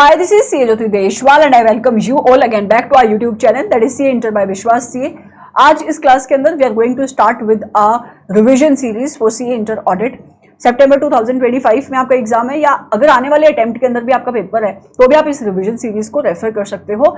Hi, this is CA Jyoti Deshwal and I welcome you all again back to our YouTube channel that is CA Inter by विश्वास CA। आज इस class के अंदर we are going to start with a revision series for CA Inter Audit। सितंबर 2025 में आपका exam है या अगर आने वाले अटेम्प्ट के अंदर भी आपका पेपर है तो भी आप इस रिविजन सीरीज को रेफर कर सकते हो।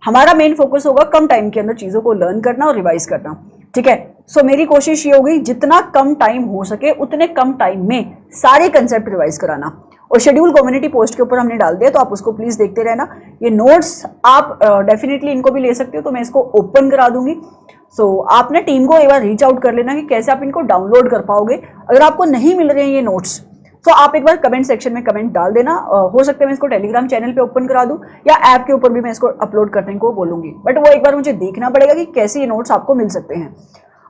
हमारा मेन फोकस होगा कम टाइम के अंदर चीजों को लर्न करना और रिवाइज करना, ठीक है। सो मेरी कोशिश ये होगी जितना कम टाइम हो सके उतने कम टाइम में सारे कंसेप्ट रिवाइज कराना। और शेड्यूल कम्युनिटी पोस्ट के ऊपर हमने डाल दिया तो आप उसको प्लीज देखते रहना। ये नोट्स आप डेफिनेटली इनको भी ले सकते हो, तो मैं इसको ओपन करा दूंगी। सो आपने टीम को एक बार रीच आउट कर लेना कि कैसे आप इनको डाउनलोड कर पाओगे। अगर आपको नहीं मिल रहे हैं ये नोट्स तो आप एक बार कमेंट सेक्शन में कमेंट डाल देना। हो सकता है मैं इसको टेलीग्राम चैनल पे ओपन करा दूं या ऐप के ऊपर भी मैं इसको अपलोड करने को बोलूंगी, बट वो एक बार मुझे देखना पड़ेगा कि कैसे ये नोट्स आपको मिल सकते हैं।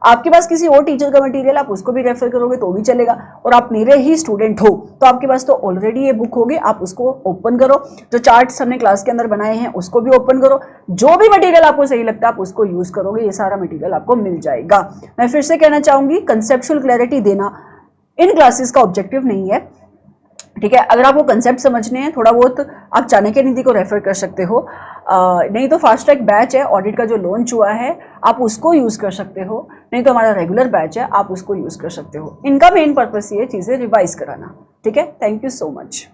आपके पास किसी और टीचर का मटेरियल आप उसको भी रेफर करोगे तो भी चलेगा, और आप मेरे ही स्टूडेंट हो तो आपके पास तो ऑलरेडी ये बुक होगी, आप उसको ओपन करो। जो चार्ट्स हमने क्लास के अंदर बनाए हैं उसको भी ओपन करो। जो भी मटेरियल आपको सही लगता है आप उसको यूज करोगे, ये सारा मटेरियल आपको मिल जाएगा। मैं फिर से कहना चाहूंगी कंसेप्चुअल क्लैरिटी देना इन क्लासेस का ऑब्जेक्टिव नहीं है, ठीक है। अगर आपको कंसेप्ट समझने हैं थोड़ा बहुत आप चाणक्य नीति को रेफर कर सकते हो, नहीं तो फास्ट ट्रैक बैच है ऑडिट का जो लॉन्च हुआ है आप उसको यूज कर सकते हो, नहीं तो हमारा रेगुलर बैच है आप उसको यूज कर सकते हो। इनका मेन पर्पस ये चीजें रिवाइज कराना, ठीक है। Thank you so much.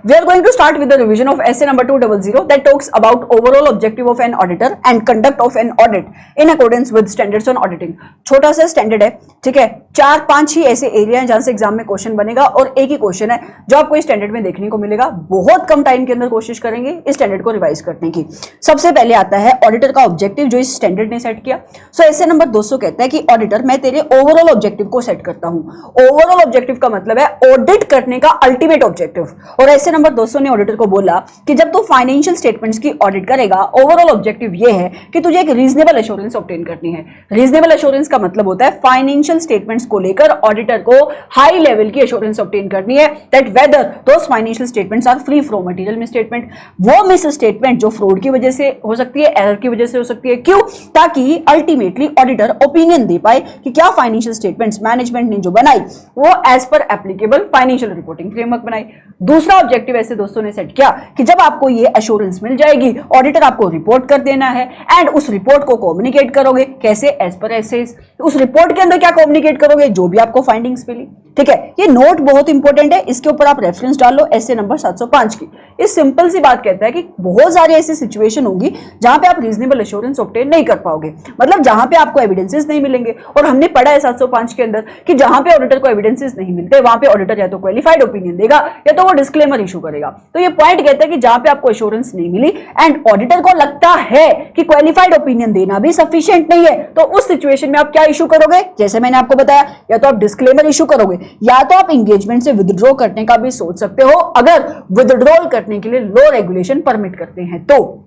We are going to start with the revision of essay number 200 that talks about overall objective of an auditor and conduct of an audit in accordance with standards on auditing। छोटा सा standard है, ठीक है। 4-5 ही ऐसे area हैं जहां से exam में क्वेश्चन बनेगा और एक ही क्वेश्चन है जो आपको इस स्टैंडर्ड में देखने को मिलेगा। बहुत कम टाइम के अंदर कोशिश करेंगे इस स्टैंडर्ड को रिवाइज करने की। सबसे पहले आता है ऑडिटर का ऑब्जेक्टिव जो इस स्टैंडर्ड ने सेट किया। सो ऐसे नंबर 200 कहता है कि ऑडिटर मैं तेरे ओवरऑल ऑब्जेक्टिव को सेट करता हूं। ओवरऑल ऑब्जेक्टिव का मतलब है ऑडिट करने का अल्टीमेट ऑब्जेक्टिव। और ऐसे नंबर 200 ने ऑडिटर को बोला कि जब तू फाइनेंशियल स्टेटमेंट्स की ऑडिट करेगा ओवरऑल ऑब्जेक्टिव ये है कि तुझे एक रीजनेबल एश्योरेंस ऑब्टेन करनी है। रीजनेबल एश्योरेंस का मतलब होता है फाइनेंशियल स्टेटमेंट्स को लेकर ऑडिटर को हाई लेवल की एश्योरेंस ऑब्टेन करनी है that whether those financial statements are free from material misstatement. वो मिस स्टेटमेंट जो फ्रॉड की वजह से हो सकती है, एरर की वजह से हो सकती है, क्यों? ताकि अल्टीमेटली ऑडिटर ओपिनियन दे पाए कि क्या फाइनेंशियल स्टेटमेंट्स मैनेजमेंट ने जो बनाई वो as per applicable financial reporting framework बनाई। दूसरा ऑब्जेक्टिव ऐसे दोस्तों ने सेट किया कि जब आपको ये एश्योरेंस मिल जाएगी ऑडिटर आपको रिपोर्ट कर देना है एंड उस रिपोर्ट को कम्युनिकेट करोगे कैसे? As per assess. उस रिपोर्ट के अंदर क्या कम्युनिकेट करोगे? जो भी आपको फाइंडिंग्स मिली, ठीक है। ये नोट बहुत इंपॉर्टेंट है, इसके ऊपर आप रेफरेंस डाल लो एसे नंबर 705 की। इस सिंपल सी बात कहता है कि बहुत सारी ऐसी सिचुएशन होगी जहां पे आप रीजनेबल एश्योरेंस ऑब्टेन नहीं कर पाओगे, मतलब जहां पे आपको एविडेंसेस नहीं मिलेंगे। और हमने पढ़ा है 705 के अंदर कि जहां पे ऑडिटर को एविडेंसेस नहीं मिलते वहां पे ऑडिटर या तो क्वालिफाइड ओपिनियन देगा या तो वो डिस्क्लेमर इशू करेगा। तो ये पॉइंट कहता है कि जहां पे आपको एश्योरेंस नहीं मिली एंड ऑडिटर को लगता है कि क्वालिफाइड ओपिनियन देना भी सफिशिएंट नहीं है तो उस सिचुएशन में आप क्या इशू करोगे? जैसे मैंने आपको बताया, या तो आप डिस्क्लेमर इशू करोगे या तो आप एंगेजमेंट से विथड्रॉ करने का भी सोच सकते हो अगर विथड्रॉल करने के लिए लॉ रेगुलेशन परमिट करते हैं तो,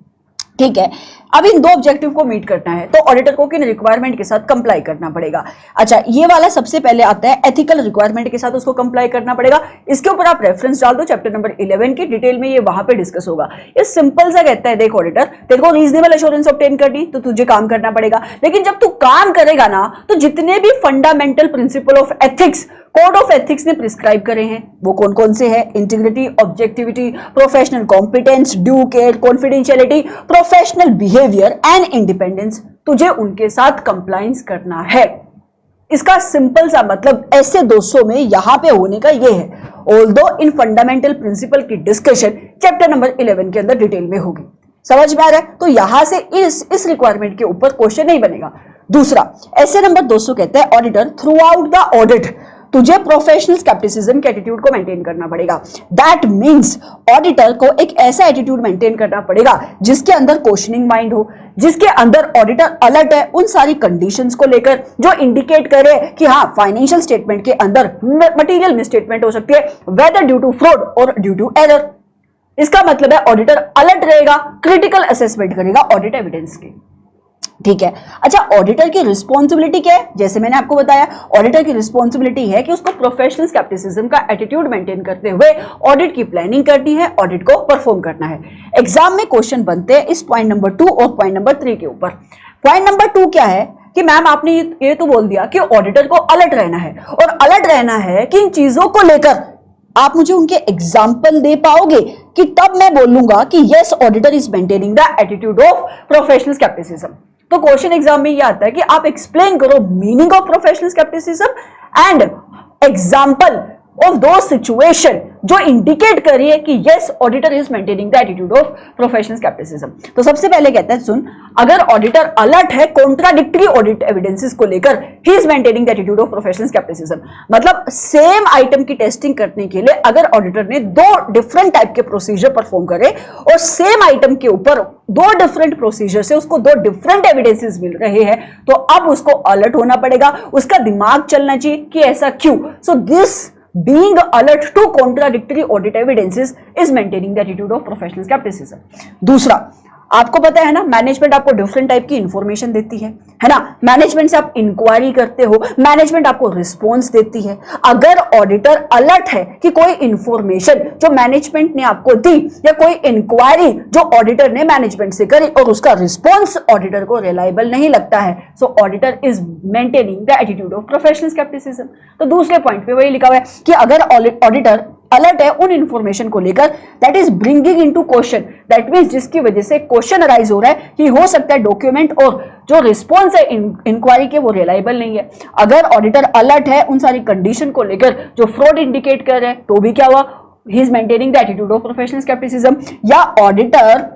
ठीक है। अब इन दो ऑब्जेक्टिव को मीट करना है तो ऑडिटर को किन रिक्वायरमेंट के साथ कंप्लाई करना पड़ेगा? अच्छा, ये वाला सबसे पहले आता है एथिकल रिक्वायरमेंट के साथ उसको कंप्लाई करना पड़ेगा। इसके ऊपर आप रेफरेंस डाल दो चैप्टर नंबर 11 की, डिटेल में ये वहां पे डिस्कस होगा। ये सिंपल सा कहता है, देख ऑडिटर तेरे को रीजनेबल एश्योरेंस ऑब्टेन करनी तो तुझे काम करना पड़ेगा, लेकिन जब तू काम करेगा ना तो जितने भी fundamental principle of ethics code of ethics ने प्रिस्क्राइब करे हैं वो कौन कौन से हैं? Integrity, objectivity, professional competence, due care, confidentiality, professional behaviour and independence, तुझे उनके साथ कंप्लायंस करना है। इसका सिंपल सा मतलब ऐसे 200 में यहां पे होने का ये है। ऑल्दो इन फंडामेंटल प्रिंसिपल की डिस्कशन चैप्टर नंबर 11 के अंदर डिटेल में होगी। समझ में आ रहा है? तो यहां से इस रिक्वायरमेंट के ऊपर क्वेश्चन नहीं बनेगा। दूसरा ऐसे नंबर 200 कहता है auditor through out the audit तुझे प्रोफेशनल स्केप्टिसिज्म के एटीट्यूड को मेंटेन करना पड़ेगा। दैट मींस ऑडिटर को एक ऐसा एटीट्यूड मेंटेन करना पड़ेगा जिसके अंदर क्वेश्चनिंग माइंड हो, जिसके अंदर ऑडिटर अलर्ट है उन सारी कंडीशंस को लेकर जो इंडिकेट करे कि हाँ फाइनेंशियल स्टेटमेंट के अंदर मटेरियल मिसस्टेटमेंट हो सकती है वेदर ड्यू टू फ्रॉड और ड्यू टू एरर। इसका मतलब है ऑडिटर अलर्ट रहेगा, क्रिटिकल असेसमेंट करेगा ऑडिट एविडेंस की, ठीक है। अच्छा, ऑडिटर की रिस्पॉन्सिबिलिटी क्या है? जैसे मैंने आपको बताया ऑडिटर की रिस्पॉन्सिबिलिटी है कि उसको प्रोफेशनल स्केप्टिसिज्म का एटीट्यूड मेंटेन करते हुए ऑडिट की प्लानिंग करनी है, ऑडिट को परफॉर्म करना है। एग्जाम में क्वेश्चन बनते हैं इस पॉइंट नंबर 2 और पॉइंट नंबर 3 के ऊपर। पॉइंट नंबर 2 क्या है कि मैम आपने ये तो बोल दिया कि ऑडिटर को अलर्ट रहना है और अलर्ट रहना है कि इन चीजों को लेकर आप मुझे उनके एग्जाम्पल दे पाओगे कि तब मैं बोलूंगा कि yes auditor is maintaining the attitude of professional scepticism. तो क्वेश्चन एग्जाम में ये आता है कि आप एक्सप्लेन करो meaning of professional scepticism and example of दो सिचुएशन जो इंडिकेट करिए कि yes auditor is maintaining the attitude of professional scepticism. तो सबसे पहले कहता है सुन, अगर ऑडिटर अलर्ट है कॉन्ट्राडिक्टरी ऑडिट एविडेंसेस को लेकर, he is maintaining the attitude of professional scepticism. मतलब सेम आइटम की टेस्टिंग करने के लिए अगर ऑडिटर ने दो डिफरेंट टाइप के प्रोसीजर परफॉर्म करे और सेम आइटम के ऊपर दो डिफरेंट प्रोसीजर से उसको दो डिफरेंट एविडेंसेस मिल रहे हैं, तो अब उसको अलर्ट होना पड़ेगा, उसका दिमाग चलना चाहिए कि ऐसा क्यों। So this being alert to contradictory audit evidences is maintaining the attitude of professional skepticism। दूसरा, आपको पता है ना मैनेजमेंट आपको डिफरेंट टाइप की इंफॉर्मेशन देती है ना, मैनेजमेंट से आप इंक्वायरी करते हो, मैनेजमेंट आपको रिस्पॉन्स देती है। अगर ऑडिटर अलर्ट है कि कोई इंफॉर्मेशन जो मैनेजमेंट ने आपको दी या कोई इंक्वायरी जो ऑडिटर ने मैनेजमेंट से करी और उसका रिस्पॉन्स ऑडिटर को रिलायबल नहीं लगता है, सो auditor is maintaining the attitude of professional scepticism. तो दूसरे पॉइंट पे वही लिखा हुआ है कि अगर ऑडिटर अलर्ट है उन इंफॉर्मेशन को लेकर that is bringing into question, that means जिसकी वजह से क्वेश्चन अराइज हो रहा है कि हो सकता है डॉक्यूमेंट और जो रिस्पॉन्स है इंक्वायरी के वो रिलायबल नहीं है। अगर ऑडिटर अलर्ट है उन सारी कंडीशन को लेकर जो फ्रॉड इंडिकेट कर रहे हैं, तो भी क्या हुआ, he is maintaining the attitude of professional scepticism. या ऑडिटर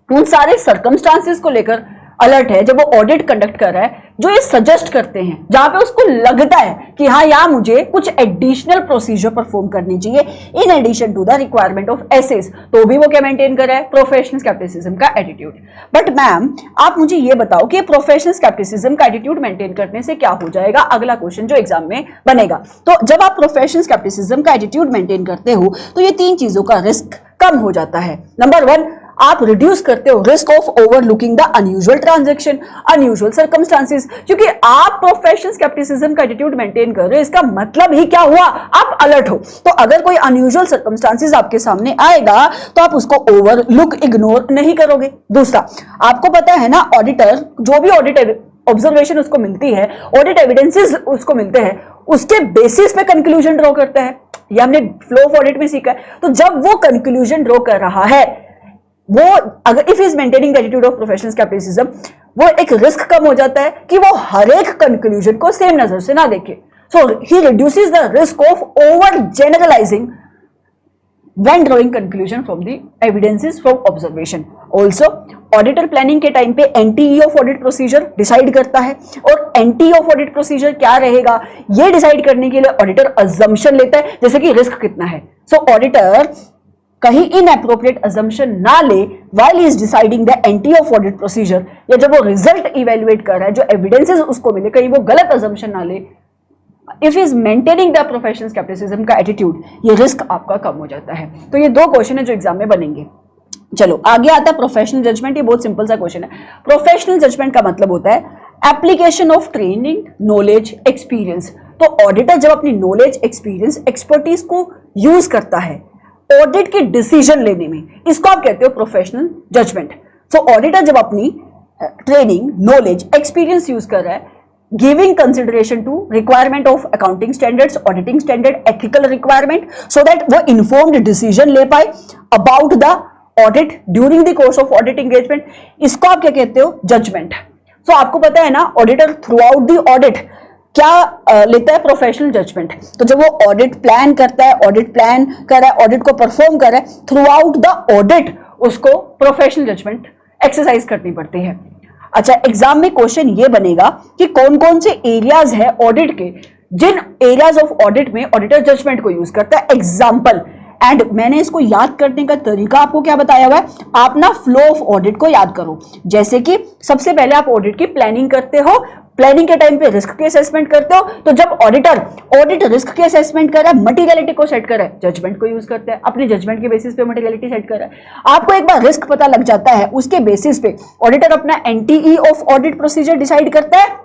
उन सारे सर्कमस्टांसेस को लेकर अलर्ट है जब वो ऑडिट कंडक्ट कर रहा है जो ये सजेस्ट करते हैं, जहां पे उसको लगता है कि हाँ यहां मुझे कुछ एडिशनल प्रोसीजर परफॉर्म करनी चाहिए in addition to the requirement of SAs, तो भी वो क्या मेंटेन कर रहा है, प्रोफेशनल स्केप्टिसिज्म का एटीट्यूड। बट मैम आप मुझे ये बताओ कि प्रोफेशनल स्केप्टिसिज्म का एटीट्यूड मेंटेन करने से क्या हो जाएगा, अगला क्वेश्चन जो एग्जाम में बनेगा। तो जब आप प्रोफेशनल स्केप्टिसिज्म का एटीट्यूड मेंटेन करते हो तो ये तीन चीजों का रिस्क कम हो जाता है। नंबर वन, आप रिड्यूस करते हो risk of overlooking the unusual transaction, unusual circumstances, क्योंकि आप प्रोफेशनल स्केप्टिसिज्म का एटीट्यूड मेंटेन कर रहे हो, इसका मतलब ही क्या हुआ, आप अलर्ट हो। तो अगर कोई अनयूजुअल सर्कमस्टांसेस आपके सामने आएगा तो आप उसको ओवरलुक इग्नोर नहीं करोगे। दूसरा, आपको पता है ना ऑडिटर जो भी ऑडिट ऑब्जर्वेशन उसको मिलती है, ऑडिट एविडेंसेस उसको मिलते हैं, उसके बेसिस पे कंक्लूजन ड्रॉ करता है, ये हमने फ्लो ऑफ ऑडिट में सीखा है। तो जब वो कंक्लूजन ड्रॉ कर रहा है वो अगर if is maintaining the attitude of professional scepticism, वो एक रिस्क कम हो जाता है कि वो हर एक कंक्लूजन को सेम नजर से ना देखे। So he reduces the risk of over generalising when drawing conclusion from the evidences from observation। also auditor planning के टाइम पे एनटीई ऑफ ऑडिट प्रोसीजर डिसाइड करता है, और एनटीई ऑफ ऑडिट प्रोसीजर क्या रहेगा ये डिसाइड करने के लिए ऑडिटर अजम्पशन लेता है, जैसे कि रिस्क कितना है। सो ऑडिटर कहीं इनएप्रोप्रिएट अजम्पशन ना ले while he is deciding the anti of audit procedure, या जब वो रिजल्ट इवेल्युएट कर रहा है जो एविडेंसेस उसको मिले कहीं वो गलत अजम्पशन ना ले। If is maintaining the professional scepticism का एटीट्यूड, ये रिस्क आपका कम हो जाता है। तो ये दो क्वेश्चन है जो एग्जाम में बनेंगे। चलो आगे आता है प्रोफेशनल जजमेंट। ये बहुत सिंपल सा क्वेश्चन है। प्रोफेशनल जजमेंट का मतलब होता है application of training, knowledge, experience. तो ऑडिटर जब अपनी नॉलेज, एक्सपीरियंस, एक्सपर्टीज को यूज करता है ऑडिट के डिसीजन लेने में, इसको आप कहते हो प्रोफेशनल जजमेंट। सो ऑडिटर जब अपनी ट्रेनिंग, नॉलेज, एक्सपीरियंस यूज कर रहा है, giving consideration to requirement of accounting standards, auditing standard, ethical requirement, so that वो इन्फॉर्म्ड डिसीजन ले पाए about the audit during the course of audit engagement, इसको आप क्या कहते हो, जजमेंट। सो आपको पता है ना auditor through out the audit क्या लेता है, प्रोफेशनल जजमेंट। तो जब वो ऑडिट प्लान करता है, ऑडिट प्लान कर रहा है, ऑडिट को परफॉर्म कर रहा है, थ्रू आउट द ऑडिट उसको प्रोफेशनल जजमेंट एक्सरसाइज करनी पड़ती है। अच्छा, एग्जाम में क्वेश्चन ये बनेगा कि कौन कौन से एरियाज है ऑडिट के जिन एरियाज ऑफ ऑडिट में ऑडिटर जजमेंट को यूज करता है। एग्जाम्पल, एंड मैंने इसको याद करने का तरीका आपको क्या बताया हुआ है, आप ना फ्लो ऑफ ऑडिट को याद करो। जैसे कि सबसे पहले आप ऑडिट की प्लानिंग करते हो, प्लानिंग के टाइम पे रिस्क के असेसमेंट करते हो, तो जब ऑडिटर ऑडिट रिस्क के असेसमेंट कर रहा है, मटीरियलिटी को सेट कर रहा है, जजमेंट को यूज करते हैं, अपने जजमेंट के बेसिस पे मटीरियलिटी सेट कर रहा है। आपको एक बार रिस्क पता लग जाता है, उसके बेसिस पे ऑडिटर अपना एनटीई ऑफ ऑडिट प्रोसीजर डिसाइड करता है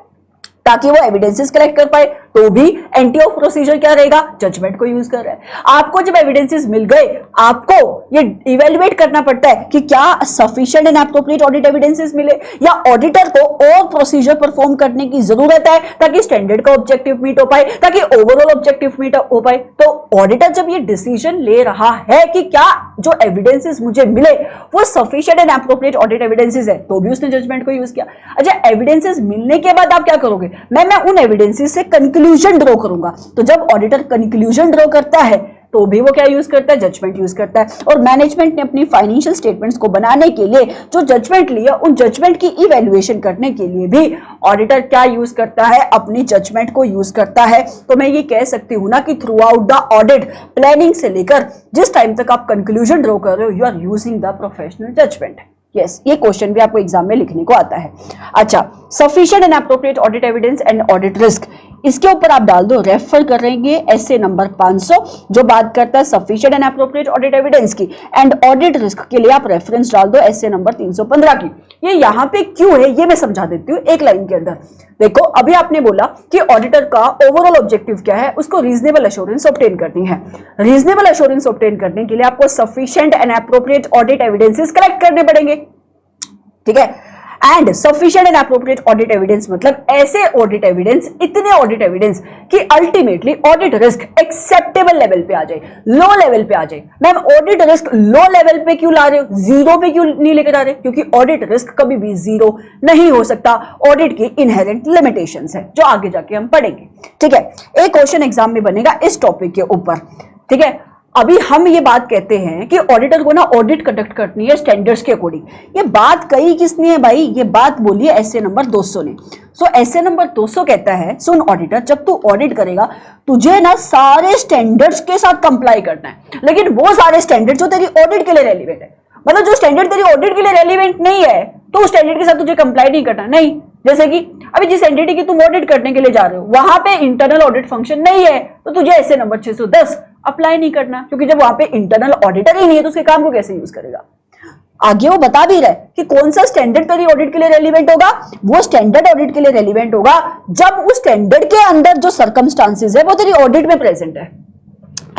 ताकि वो एविडेंसेस कलेक्ट कर पाए, तो भी एंटी ऑफ प्रोसीजर क्या रहेगा, जजमेंट को यूज कर रहा है। आपको जब एविडेंसेस मिल गए, आपको ये इवेल्युएट करना पड़ता है कि क्या sufficient and appropriate audit evidences मिले, या ऑडिटर को और प्रोसीजर परफॉर्म करने की जरूरत है ताकि स्टैंडर्ड का ऑब्जेक्टिव मीट हो पाए, ताकि ओवरऑल ऑब्जेक्टिव मीट हो पाए। तो ऑडिटर जब ये डिसीजन ले रहा है कि क्या जो एविडेंसेस मुझे मिले वो sufficient and appropriate audit evidences है, तो भी उसने जजमेंट को यूज किया। अच्छा, एविडेंसेस मिलने के बाद आप क्या करोगे, मैं उन एविडेंसेस से कंक्लूजन ड्रॉ करूंगा। तो जब ऑडिटर कंक्लूजन ड्रॉ करता है तो भी वो क्या यूज करता है, जजमेंट यूज करता है। और मैनेजमेंट ने अपनी फाइनेंशियल स्टेटमेंट्स को बनाने के लिए जो जजमेंट लिया, उन जजमेंट की इवैल्यूएशन करने के लिए भी ऑडिटर क्या यूज करता है, अपनी जजमेंट को यूज करता है। तो मैं ये कह सकती हूं ना कि through out the audit planning से लेकर जिस टाइम तक आप कंक्लूजन ड्रॉ कर रहे हो, you are using the professional judgement. Yes, ये क्वेश्चन भी आपको एग्जाम में लिखने को आता है। अच्छा, sufficient and appropriate audit evidence and audit risk, इसके ऊपर आप डाल दो, रेफर करेंगे एसे नंबर 500 जो बात करता है sufficient and appropriate audit evidence की, एंड ऑडिट रिस्क के लिए आप रेफरेंस डाल दो एसे नंबर 315 की। ये यहाँ पे क्यों है ये मैं समझा देती हूँ एक लाइन के अंदर। देखो, अभी आपने बोला कि ऑडिटर का ओवरऑल ऑब्जेक्टिव क्या है, उसको रीजनेबल एश्योरेंस ऑब्टेन करनी है। रीजनेबल एश्योरेंस ऑब्टेन करने के लिए आपको sufficient and appropriate audit evidences collect करने पड़ेंगे, ठीक है। And sufficient and appropriate audit evidence मतलब ऐसे ऑडिट एविडेंस, इतने ऑडिट एविडेंस कि ultimately audit risk acceptable level पे आ जाए, लो लेवल पे आ जाए। Ma'am, audit risk low level पे क्यों ला रहे हो, जीरो पे क्यों नहीं लेकर आ रहे? क्योंकि ऑडिट रिस्क कभी भी जीरो नहीं हो सकता, ऑडिट की इनहेरेंट लिमिटेशंस है जो आगे जाके हम पढ़ेंगे, ठीक है। एक क्वेश्चन एग्जाम में बनेगा इस टॉपिक के ऊपर, ठीक है। अभी हम ये बात कहते हैं कि ऑडिटर को ना ऑडिट कंडक्ट करनी है स्टैंडर्ड्स के अकॉर्डिंग। ये बात कही किसने है भाई, ये बात बोली है एसे नंबर 200 ने। सो एसे नंबर 200 कहता है, सुन ऑडिटर, जब तू ऑडिट करेगा तुझे ना सारे स्टैंडर्ड्स के साथ कंप्लाई करना है, लेकिन वो सारे स्टैंडर्ड जो तेरी ऑडिट के लिए रेलिवेंट है, मतलब जो स्टैंडर्ड तेरी ऑडिट के लिए रेलिवेंट नहीं है तो उस स्टैंडर्ड के साथ तुझे कंप्लाई नहीं करना। नहीं, जैसे कि अभी जिस एंटिटी की तुम ऑडिट करने के लिए जा रहे हो वहां पे इंटरनल ऑडिट फंक्शन नहीं है तो तुझे ऐसे नंबर 610 अप्लाई नहीं करना, क्योंकि जब वहां पे इंटरनल ऑडिटर ही नहीं है तो उसके काम को कैसे यूज करेगा। आगे वो बता भी रहा है कि कौन सा स्टैंडर्ड तेरी ऑडिट के लिए रेलिवेंट होगा, वो स्टैंडर्ड ऑडिट के लिए रेलिवेंट होगा जब उस स्टैंडर्ड के अंदर जो सर्कमस्टांसेस है वो तेरी ऑडिट में प्रेजेंट है।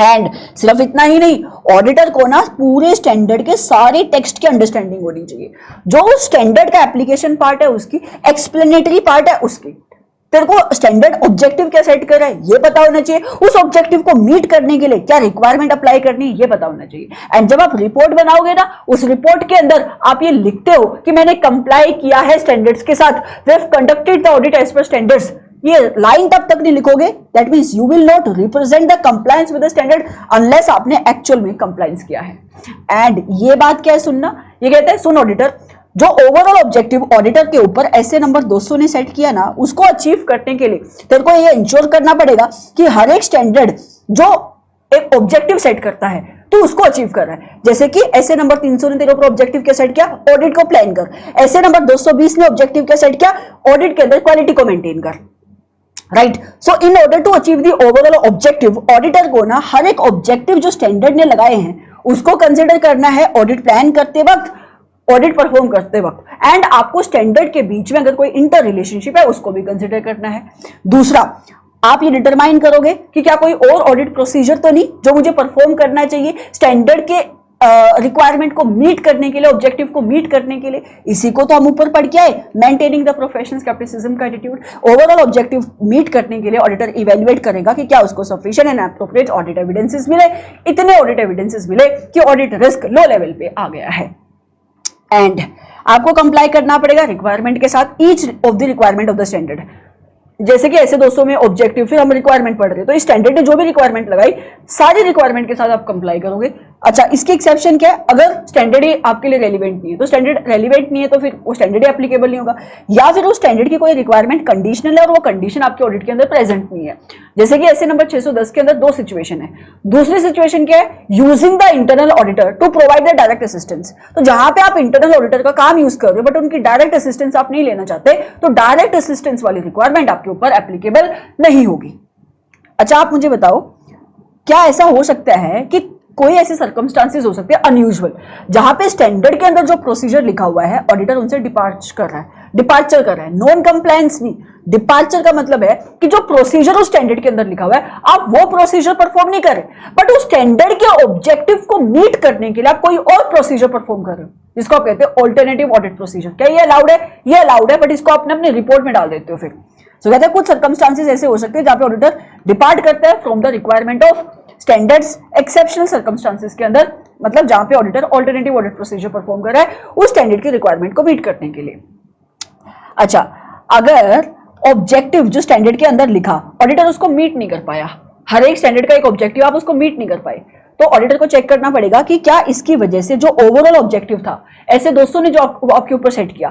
एंड सिर्फ इतना ही नहीं, ऑडिटर को ना पूरे स्टैंडर्ड के सारे टेक्स्ट की अंडरस्टैंडिंग होनी चाहिए। जो स्टैंडर्ड का एप्लीकेशन पार्ट है उसकी, एक्सप्लेनेटरी पार्ट है उसकी, तेरे को स्टैंडर्ड ऑब्जेक्टिव क्या सेट कर रहा है ये पता होना चाहिए, उस ऑब्जेक्टिव को मीट करने के लिए क्या रिक्वायरमेंट अप्लाई करनी है ये पता होना चाहिए। एंड जब आप रिपोर्ट बनाओगे ना, उस रिपोर्ट के अंदर आप ये लिखते हो कि मैंने कंप्लाई किया है स्टैंडर्ड्स के साथ, we have conducted the audit as per standards, ये लाइन तब तक नहीं लिखोगे, that means you will not represent the compliance with the standard unless आपने एक्चुअल में कंप्लायंस किया है। एंड ये बात क्या है सुनना, ये कहते हैं सुन ऑडिटर, जो ओवरऑल ऑब्जेक्टिव ऑडिटर के ऊपर ऐसे नंबर 200 ने सेट किया ना, उसको अचीव करने के लिए तेरे को ये इंश्योर करना पड़ेगा कि हर एक स्टैंडर्ड जो एक ऑब्जेक्टिव सेट करता है तो उसको अचीव कर रहा है। जैसे कि ऐसे नंबर 300 ने तेरे ऊपर ऑब्जेक्टिव क्या सेट किया, ऑडिट को प्लान कर। ऐसे नंबर 220 ने ऑब्जेक्टिव क्या सेट किया, ऑडिट के अंदर क्वालिटी को मेंटेन कर। Right, so in order to achieve the overall objective, auditor को ना हर एक ऑब्जेक्टिव जो स्टैंडर्ड ने लगाए हैं उसको कंसिडर करना है ऑडिट प्लान करते वक्त, ऑडिट परफॉर्म करते वक्त, एंड आपको स्टैंडर्ड के बीच में अगर कोई इंटर रिलेशनशिप है उसको भी कंसिडर करना है। दूसरा, आप ये डिटरमाइन करोगे कि क्या कोई और ऑडिट प्रोसीजर तो नहीं जो मुझे परफॉर्म करना चाहिए स्टैंडर्ड के रिक्वायरमेंट को मीट करने के लिए, ऑब्जेक्टिव को मीट करने के लिए। इसी को तो हम ऊपर पढ़ के आए, मेंटेनिंग द प्रोफेशनल स्केप्टिसिज्म का एटीट्यूड। ओवरऑल ऑब्जेक्टिव मीट करने के लिए ऑडिटर इवेल्युएट करेगा कि क्या उसको sufficient and appropriate audit evidences मिले। इतने ऑडिट एविडेंसेस मिले कि ऑडिट रिस्क लो लेवल पे आ गया है, एंड आपको कंप्लाई करना पड़ेगा रिक्वायरमेंट के साथ, each of the requirement of the standard. जैसे कि ऐसे 200 में ऑब्जेक्टिव, फिर हम रिक्वायरमेंट पढ़ रहे हैं तो इस स्टैंडर्ड ने जो भी रिक्वायरमेंट लगाई सारी रिक्वायरमेंट के साथ आप कंप्लाई करोगे। अच्छा, इसकी एक्सेप्शन क्या है, अगर स्टैंडर्ड ही आपके लिए रेलिवेंट नहीं है तो स्टैंडर्ड रेलिवेंट नहीं है तो फिर वो स्टैंडर्ड ही एप्लीकेबल नहीं होगा, या फिर उस स्टैंडर्ड की कोई रिक्वायरमेंट कंडीशनल है और वो कंडीशन आपके ऑडिट के अंदर प्रेजेंट नहीं है। जैसे कि ऐसे नंबर 610 के अंदर दो सिचुएशन है। दूसरी सिचुएशन क्या है, using the internal auditor to provide the direct assistance. तो जहां पे आप इंटरनल ऑडिटर का काम यूज कर रहे हो बट उनकी डायरेक्ट असिस्टेंस आप नहीं लेना चाहते तो डायरेक्ट असिस्टेंस वाली रिक्वायरमेंट आपके ऊपर एप्लीकेबल नहीं होगी। अच्छा, आप मुझे बताओ, क्या ऐसा हो सकता है कि कोई ऐसे सर्कमस्टांसेस हो सकते हैं अनयूजुअल जहां पे स्टैंडर्ड के अंदर जो प्रोसीजर लिखा हुआ है ऑडिटर उनसे डिपार्चर कर रहा है, नॉन कंप्लायंस नहीं, डिपार्चर का मतलब है कि जो प्रोसीजर उस स्टैंडर्ड के अंदर लिखा हुआ है आप वो प्रोसीजर परफॉर्म नहीं कर रहे, बट उस स्टैंडर्ड के ऑब्जेक्टिव को मीट करने के लिए आप कोई और प्रोसीजर परफॉर्म कर रहे हो, जिसको आप कहते हैं ऑल्टरनेटिव ऑडिट प्रोसीजर। क्या ये अलाउड है? ये अलाउड है, बट इसको आपने अपने रिपोर्ट में डाल देते हो फिर। सो कहते हैं कुछ सर्कमस्टांसेस ऐसे हो सकते हैं जहां पे ऑडिटर डिपार्ट करता है from the requirement of standards exceptional circumstances के अंदर, मतलब जहां पे auditor alternative audit procedure perform कर रहा है उस स्टैंडर्ड की रिक्वायरमेंट को मीट करने के लिए। अच्छा, अगर ऑब्जेक्टिव जो स्टैंडर्ड के अंदर लिखा ऑडिटर उसको मीट नहीं कर पाया, हर एक स्टैंडर्ड का एक ऑब्जेक्टिव आप उसको मीट नहीं कर पाए, तो ऑडिटर को चेक करना पड़ेगा कि क्या इसकी वजह से जो ओवरऑल ऑब्जेक्टिव था, ऐसे दोस्तों ने जो आपके ऊपर सेट किया,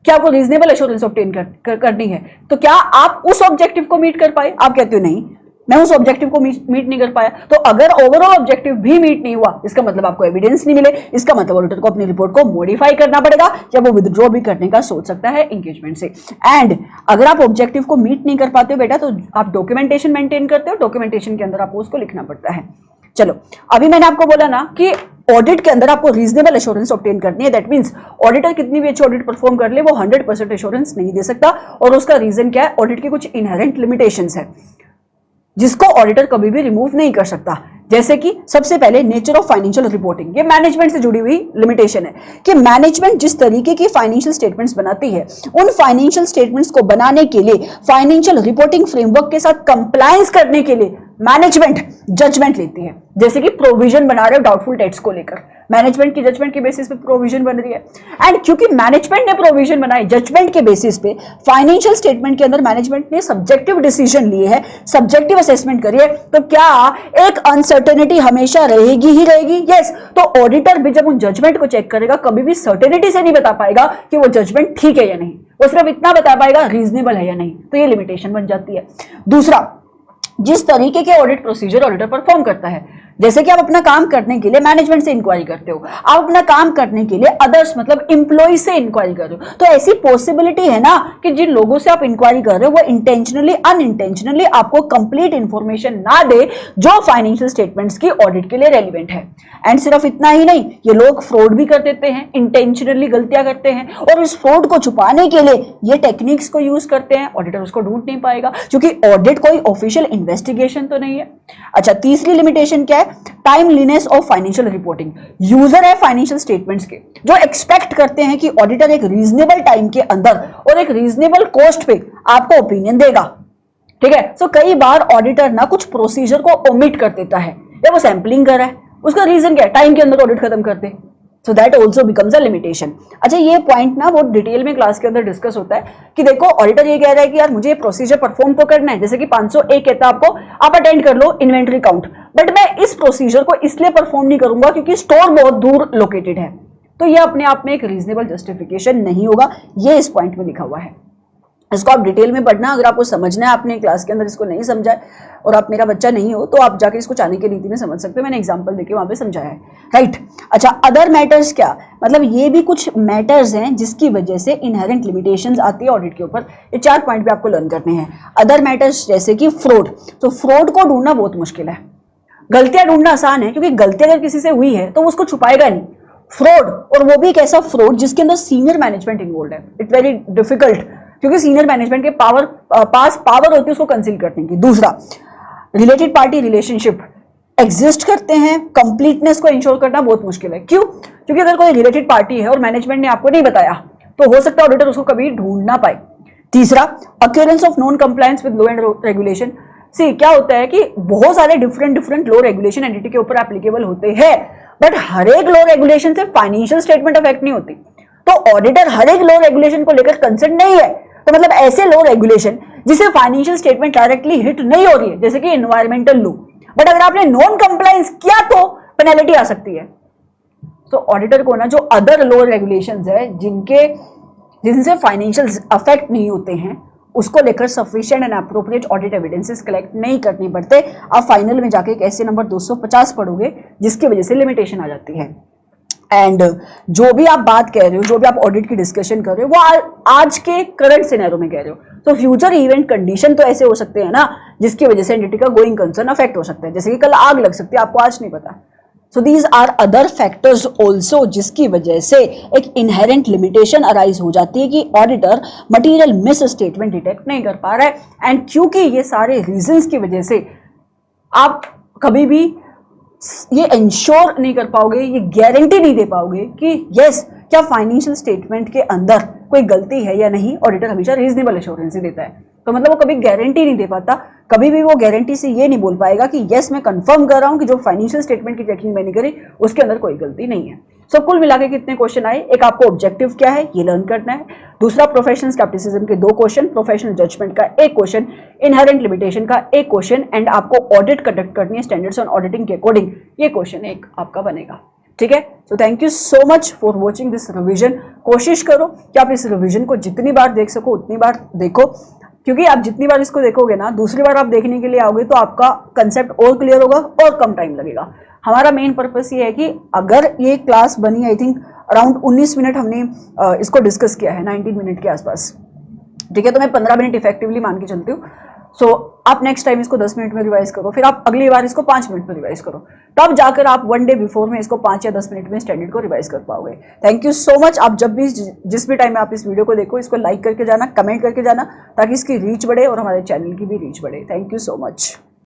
क्या आपको रीजनेबल एश्योरेंस ऑब्टेन करनी है, तो क्या आप उस ऑब्जेक्टिव को मीट कर पाए? आप कहते हो नहीं, मैं उस ऑब्जेक्टिव को मीट नहीं कर पाया। तो अगर ओवरऑल ऑब्जेक्टिव भी मीट नहीं हुआ, इसका मतलब आपको एविडेंस नहीं मिले, इसका मतलब ऑडिटर को अपनी रिपोर्ट को मॉडिफाई करना पड़ेगा, जब वो विथड्रॉ भी करने का सोच सकता है एंगेजमेंट से। एंड अगर आप ऑब्जेक्टिव को मीट नहीं कर पाते हो बेटा, तो आप डॉक्यूमेंटेशन मेंटेन करते हो, डॉक्यूमेंटेशन के अंदर आपको उसको लिखना पड़ता है। चलो, अभी मैंने आपको बोला ना कि ऑडिट के अंदर आपको रीजनेबल एश्योरेंस ऑब्टेन करनी है। दैट मींस ऑडिटर कितनी भी अच्छी ऑडिट परफॉर्म कर ले, वो 100% एश्योरेंस नहीं दे सकता, और उसका रीजन क्या है? ऑडिट की कुछ इनहेरेंट लिमिटेशंस है जिसको ऑडिटर कभी भी रिमूव नहीं कर सकता। जैसे कि सबसे पहले नेचर ऑफ फाइनेंशियल रिपोर्टिंग, ये मैनेजमेंट से जुड़ी हुई लिमिटेशन है कि मैनेजमेंट जिस तरीके की फाइनेंशियल स्टेटमेंट्स बनाती है, उन फाइनेंशियल स्टेटमेंट्स को बनाने के लिए फाइनेंशियल रिपोर्टिंग फ्रेमवर्क के साथ कंप्लायंस करने के लिए मैनेजमेंट जजमेंट लेती है। जैसे कि प्रोविजन बना रहे हो डाउटफुल डेट्स को लेकर, मैनेजमेंट की जजमेंट के बेसिस पे प्रोविजन बन रही है, एंड क्योंकि मैनेजमेंट ने प्रोविजन बनाई जजमेंट के बेसिस पे, फाइनेंशियल स्टेटमेंट के अंदर मैनेजमेंट ने सब्जेक्टिव डिसीजन लिए है, सब्जेक्टिव असेसमेंट करी है, तो क्या एक अनसर्टेनिटी हमेशा रहेगी ही रहेगी? यस। तो ऑडिटर भी जब उन जजमेंट को चेक करेगा, कभी भी सर्टेनिटी से नहीं बता पाएगा कि वो जजमेंट ठीक है या नहीं, वो सिर्फ इतना बता पाएगा रीजनेबल है या नहीं। तो ये लिमिटेशन बन जाती है। दूसरा, जिस तरीके के ऑडिट प्रोसीजर ऑडिटर परफॉर्म करता है, जैसे कि आप अपना काम करने के लिए मैनेजमेंट से इंक्वायरी करते हो, आप अपना काम करने के लिए अदर्स मतलब इंप्लॉय से इंक्वायरी कर रहे हो, तो ऐसी पॉसिबिलिटी है ना कि जिन लोगों से आप इंक्वायरी कर रहे हो वो इंटेंशनली अनइंटेंशनली आपको कंप्लीट इंफॉर्मेशन ना दे जो फाइनेंशियल स्टेटमेंट्स की ऑडिट के लिए रेलिवेंट है। एंड सिर्फ इतना ही नहीं, ये लोग फ्रॉड भी कर देते हैं, इंटेंशनली गलतियां करते हैं, और इस फ्रॉड को छुपाने के लिए ये टेक्निक्स को यूज करते हैं। ऑडिटर उसको ढूंढ नहीं पाएगा क्योंकि ऑडिट कोई ऑफिशियल इन्वेस्टिगेशन तो नहीं है। अच्छा, तीसरी लिमिटेशन क्या है? Timeliness of financial reporting. User है फाइनेंशियल स्टेटमेंट्स के, जो एक्सपेक्ट करते हैं कि ऑडिटर एक रीजनेबल टाइम के अंदर और एक रीजनेबल कॉस्ट पे आपको ओपिनियन देगा। ठीक है, सो कई बार ऑडिटर ना कुछ प्रोसीजर को ओमिट कर देता है, या वो सैंपलिंग कर रहा है, उसका रीजन क्या है? टाइम के अंदर ऑडिट खत्म कर दे, so that also becomes a limitation. अच्छा, ये पॉइंट ना बहुत डिटेल में क्लास के अंदर डिस्कस होता है कि देखो ऑडिटर ये कह रहा है कि यार मुझे प्रोसीजर परफॉर्म तो करना है, जैसे कि 501 कहता है आपको आप अटेंड कर लो इन्वेंटरी काउंट, बट मैं इस प्रोसीजर को इसलिए परफॉर्म नहीं करूंगा क्योंकि स्टोर बहुत दूर लोकेटेड है। तो ये अपने आप में एक रीजनेबल जस्टिफिकेशन नहीं होगा, ये इस पॉइंट में लिखा हुआ है। इसको आप डिटेल में पढ़ना, अगर आपको समझना है, आपने क्लास के अंदर इसको नहीं समझा है और आप मेरा बच्चा नहीं हो, तो आप जाकर इसको चाहने की रीति में समझ सकते हो, मैंने एग्जांपल देके वहां पे समझाया है। राइट। अच्छा, अदर मैटर्स क्या? मतलब ये भी कुछ मैटर्स हैं जिसकी वजह से इनहेरेंट लिमिटेशंस आती है ऑडिट के ऊपर। ये 4 पॉइंट भी आपको लर्न करने हैं। अदर मैटर्स जैसे कि फ्रॉड, तो फ्रॉड को ढूंढना बहुत मुश्किल है, गलतियां ढूंढना आसान है, क्योंकि गलती अगर किसी से हुई है तो उसको छुपाएगा नहीं। फ्रॉड, और वो भी एक ऐसा फ्रॉड जिसके अंदर सीनियर मैनेजमेंट इन्वॉल्व है, इट वेरी डिफिकल्ट, क्योंकि सीनियर मैनेजमेंट के पास पावर होती है उसको कंसील करने की। दूसरा, रिलेटेड पार्टी रिलेशनशिप एग्जिस्ट करते हैं, कंप्लीटनेस को इंश्योर करना बहुत मुश्किल है। क्यों? क्योंकि अगर कोई रिलेटेड पार्टी है और मैनेजमेंट ने आपको नहीं बताया, तो हो सकता है ऑडिटर उसको कभी ढूंढ ना पाए। तीसरा, occurrence of non compliance with law and regulation. सी क्या होता है कि बहुत सारे डिफरेंट लॉ रेगुलेशन एंटिटी के ऊपर एप्लीकेबल होते हैं, बट हर एक लॉ रेगुलेशन से फाइनेंशियल स्टेटमेंट अफेक्ट नहीं होती। तो ऑडिटर हर एक लॉ रेगुलेशन को लेकर कंसर्न नहीं है, तो मतलब ऐसे लॉ रेगुलेशन जिसे फाइनेंशियल स्टेटमेंट डायरेक्टली हिट नहीं हो रही है, जैसे कि एनवायरमेंटल लॉ, बट अगर आपने नॉन कंप्लायंस किया तो पेनल्टी आ सकती है। तो ऑडिटर को ना जो अदर लॉ रेगुलेशंस है जिनसे फाइनेंशियल अफेक्ट नहीं होते हैं, उसको लेकर sufficient and appropriate audit evidences collect नहीं करने पड़ते। आप फाइनल में जाके एक ऐसे नंबर 250 पढ़ोगे जिसकी वजह से लिमिटेशन आ जाती है। एंड जो भी आप बात कह रहे हो, जो भी आप ऑडिट की डिस्कशन कर रहे हो, वो आज के करंट सिनेरियो में कह रहे हो, तो फ्यूचर इवेंट कंडीशन तो ऐसे हो सकते हैं ना जिसकी वजह से एंटिटी का गोइंग कंसर्न अफेक्ट हो सकता है। जैसे कि कल आग लग सकती है, आपको आज नहीं पता, so these are other factors also जिसकी वजह से एक इनहेरेंट लिमिटेशन अराइज हो जाती है कि auditor material miss statement detect नहीं कर पा रहा है। एंड क्योंकि ये सारे रीजंस की वजह से आप कभी भी ये इंश्योर नहीं कर पाओगे, ये गारंटी नहीं दे पाओगे कि यस क्या फाइनेंशियल स्टेटमेंट के अंदर कोई गलती है या नहीं। ऑडिटर हमेशा रीजनेबल एश्योरेंस ही देता है, तो मतलब वो कभी गारंटी नहीं दे पाता, कभी भी वो गारंटी से ये नहीं बोल पाएगा कि यस मैं कंफर्म कर रहा हूं कि जो फाइनेंशियल स्टेटमेंट की चेकिंग मैंने करी उसके अंदर कोई गलती नहीं है। सो कुल मिला के कितने क्वेश्चन आए, एक आपको ऑब्जेक्टिव क्या है ये लर्न करना है, दूसरा प्रोफेशनल स्केप्टिसिज्म के 2 क्वेश्चन, प्रोफेशनल जजमेंट का 1 क्वेश्चन, इनहेरेंट लिमिटेशन का 1 क्वेश्चन, एंड आपको ऑडिट कंडक्ट करनी है स्टैंडर्ड्स ऑन ऑडिटिंग के अकॉर्डिंग, ये क्वेश्चन एक आपका बनेगा। ठीक है, so thank you so much for watching this revision. कोशिश करो कि आप इस रिवीजन को जितनी बार देख सको उतनी बार देखो, क्योंकि आप जितनी बार इसको देखोगे ना, दूसरी बार आप देखने के लिए आओगे तो आपका कंसेप्ट और क्लियर होगा और कम टाइम लगेगा। हमारा मेन पर्पस ये है कि अगर ये क्लास बनी, आई थिंक अराउंड 19 मिनट हमने इसको डिस्कस किया है, 19 मिनट के आसपास। ठीक है, तो मैं 15 मिनट इफेक्टिवली मान के चलती हूँ। सो आप नेक्स्ट टाइम इसको 10 मिनट में रिवाइज करो, फिर आप अगली बार इसको 5 मिनट में रिवाइज करो, तब जाकर आप 1 डे बिफोर में इसको 5 या 10 मिनट में स्टैंडर्ड को रिवाइज कर पाओगे। Thank you so much. आप जब भी जिस भी टाइम में आप इस वीडियो को देखो, इसको लाइक करके जाना, कमेंट करके जाना, ताकि इसकी रीच बढ़े और हमारे चैनल की भी रीच बढ़े। Thank you so much.